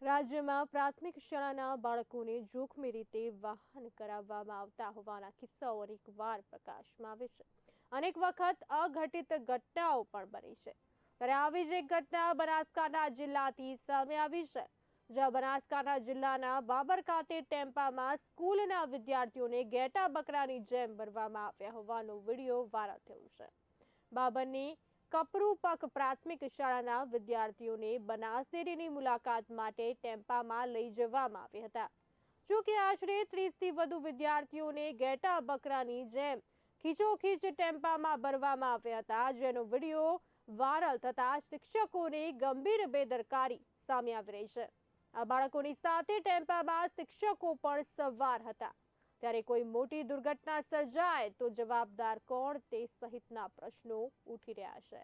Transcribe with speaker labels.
Speaker 1: રાજ્યમાં પ્રાથમિક શાળાના બાળકોને જોખમી રીતે વાહન કરાવવામાં આવતા હોવાના કિસ્સાઓ અનેકવાર પ્રકાશમાં આવે છે. અનેક વખત અઘટિત ઘટનાઓ પણ બની છે. ત્યારે આવી જ એક ઘટના બનાસકાંઠા જિલ્લાથી સામે આવી છે, જ્યાં બનાસકાંઠા જિલ્લાના બાબર ખાતે ટેમ્પામાં સ્કૂલના વિદ્યાર્થીઓને ઘેટા બકરાની જેમ ભરવામાં આવ્યા હોવાનો વિડીયો વાયરલ થયો છે. બાબરની કપરૂપક પ્રાથમિક શાળાના વિદ્યાર્થીઓને બનાસ ડેરીની મુલાકાત માટે ટેમ્પામાં લઈ જવામાં આવ્યા હતા. જોકે આશરે 30થી વધુ વિદ્યાર્થીઓને ઘેટા બકરાની જેમ ખીચોખીચ ટેમ્પામાં ભરવામાં આવ્યા હતા, જેનો વિડીયો વાયરલ થતા શિક્ષકોની ગંભીર બેદરકારી સામે આવી રહી છે. આ બાળકોની સાથે ટેમ્પામાં શિક્ષકો પણ સવાર હતા. ત્યારે કોઈ મોટી દુર્ઘટના સર્જાય તો જવાબદાર કોણ તે સહિતના પ્રશ્નો ઉઠી રહ્યા છે.